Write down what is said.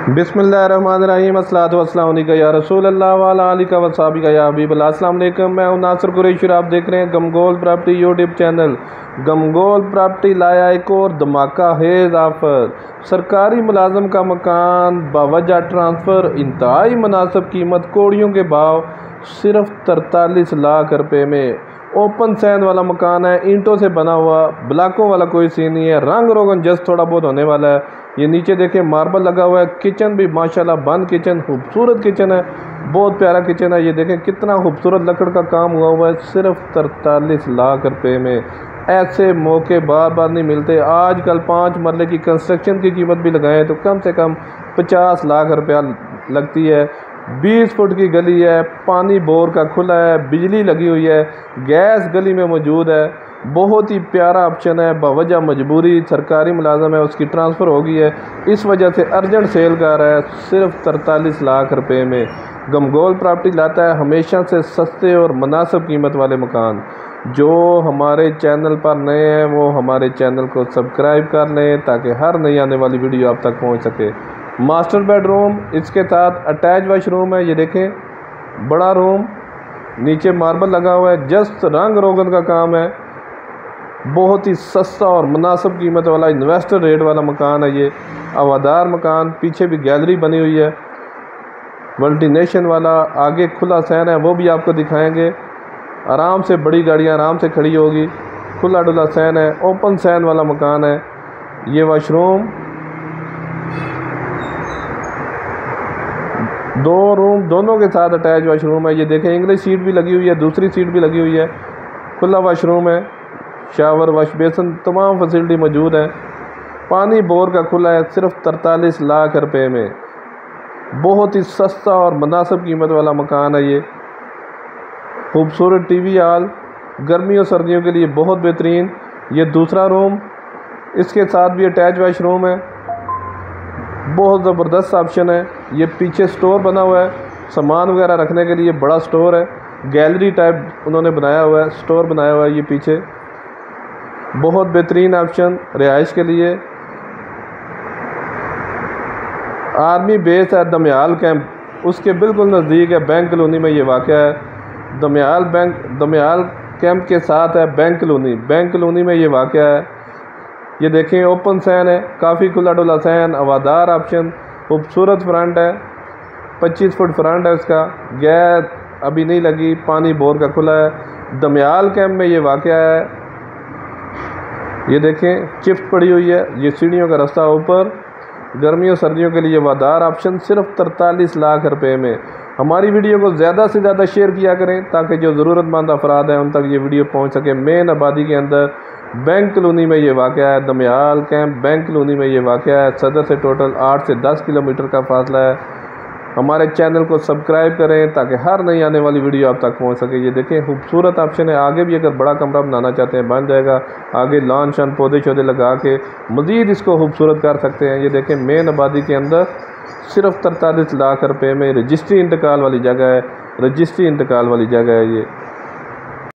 बिस्मिल्लाहिर्रहमानिर्रहीम अस्सलातु वस्सलामु अलैका या रसूल अल्लाह व अला आलिका व सहाबिका या हबीब अल्लाह। अस्सलाम वालेकुम, मैं हूं नासिर कुरैशी और आप देख रहे हैं गमगोल प्रॉपर्टी यूट्यूब चैनल। गमगोल प्रॉपर्टी लाया एक और धमाका हेज ऑफर। सरकारी मुलाजम का मकान बावजह ट्रांसफ़र, इंतहाई मुनासिब कीमत, कोड़ियों के भाव सिर्फ 43 लाख रुपए में। ओपन सैन वाला मकान है, ईंटों से बना हुआ, ब्लॉकों वाला कोई सीन नहीं है। रंग रोगन जस्ट थोड़ा बहुत होने वाला है। ये नीचे देखें मार्बल लगा हुआ है। किचन भी माशाल्लाह बंद किचन, खूबसूरत किचन है, बहुत प्यारा किचन है। ये देखें कितना खूबसूरत लकड़ का काम हुआ हुआ है, सिर्फ 43 लाख रुपए में। ऐसे मौके बार बार नहीं मिलते। आजकल 5 मरले की कंस्ट्रक्शन की कीमत भी लगाएं तो कम से कम 50 लाख रुपया लगती है। 20 फुट की गली है, पानी बोर का खुला है, बिजली लगी हुई है, गैस गली में मौजूद है। बहुत ही प्यारा ऑप्शन है। बावजह मजबूरी, सरकारी मुलाजम है, उसकी ट्रांसफ़र हो गई है, इस वजह से अर्जेंट सेल कर रहा है, सिर्फ 43 लाख रुपए में। गमगोल प्रॉपर्टी लाता है हमेशा से सस्ते और मुनासिब कीमत वाले मकान। जो हमारे चैनल पर नए हैं वो हमारे चैनल को सब्सक्राइब कर लें ताकि हर नई आने वाली वीडियो आप तक पहुंच सके। मास्टर बेडरूम, इसके साथ अटैच वाशरूम है। ये देखें बड़ा रूम, नीचे मार्बल लगा हुआ है, जस्ट रंग रोगन का काम है। बहुत ही सस्ता और मुनासिब कीमत वाला इन्वेस्टर रेट वाला मकान है ये। हवादार मकान, पीछे भी गैलरी बनी हुई है, वेंटिलेशन वाला, आगे खुला सैन है, वो भी आपको दिखाएंगे। आराम से बड़ी गाड़ियाँ आराम से खड़ी होगी, खुला डुला सैन है, ओपन सैन वाला मकान है। ये वाशरूम, 2 रूम दोनों के साथ अटैच वाशरूम है। ये देखें इंग्लिश सीट भी लगी हुई है, दूसरी सीट भी लगी हुई है, खुला वाशरूम है, शावर वाश बेसन तमाम फैसिलिटी मौजूद है। पानी बोर का खुला है, सिर्फ 43 लाख रुपए में। बहुत ही सस्ता और मुनासिब कीमत वाला मकान है ये। खूबसूरत टीवी हॉल, गर्मियों सर्दियों के लिए बहुत बेहतरीन। ये दूसरा रूम, इसके साथ भी अटैच वाशरूम है, बहुत ज़बरदस्त ऑप्शन है। ये पीछे स्टोर बना हुआ है, सामान वगैरह रखने के लिए बड़ा स्टोर है, गैलरी टाइप उन्होंने बनाया हुआ है, स्टोर बनाया हुआ है। ये पीछे बहुत बेहतरीन ऑप्शन रिहाइश के लिए। आर्मी बेस है दमयाल कैंप, उसके बिल्कुल नज़दीक है, बैंक कॉलोनी में ये वाक़या है। दमयाल कैंप के साथ है बैंक कॉलोनी, बैंक कॉलोनी में ये वाक़या है। ये देखें ओपन सैन है, काफ़ी खुला डुला सैन, हवादार ऑप्शन, खूबसूरत फ्रंट है, 25 फुट फ्रंट है उसका, गैस अभी नहीं लगी, पानी बोर का खुला है। दमयाल कैंप में ये वाक़या है। ये देखें चिप्स पड़ी हुई है, ये सीढ़ियों का रास्ता ऊपर। गर्मियों सर्दियों के लिए वादार ऑप्शन, सिर्फ 43 लाख रुपए में। हमारी वीडियो को ज़्यादा से ज़्यादा शेयर किया करें ताकि जो ज़रूरतमंद अफराद हैं उन तक ये वीडियो पहुंच सके। मेन आबादी के अंदर बैंक कॉलोनी में ये वाक़या है। दमयाल कैंप बैंक कॉलोनी में ये वाक़या है। सदर से टोटल 8 से 10 किलोमीटर का फासला है। हमारे चैनल को सब्सक्राइब करें ताकि हर नई आने वाली वीडियो आप तक पहुंच सके। ये देखें खूबसूरत ऑप्शन है। आगे भी अगर बड़ा कमरा बनाना चाहते हैं बन जाएगा, आगे लॉन शन पौधे शौधे लगा के मज़ीद इसको खूबसूरत कर सकते हैं। ये देखें मेन आबादी के अंदर सिर्फ 43 लाख रुपए में रजिस्ट्री इंतकाल वाली जगह है, रजिस्ट्री इंतकाल वाली जगह है ये।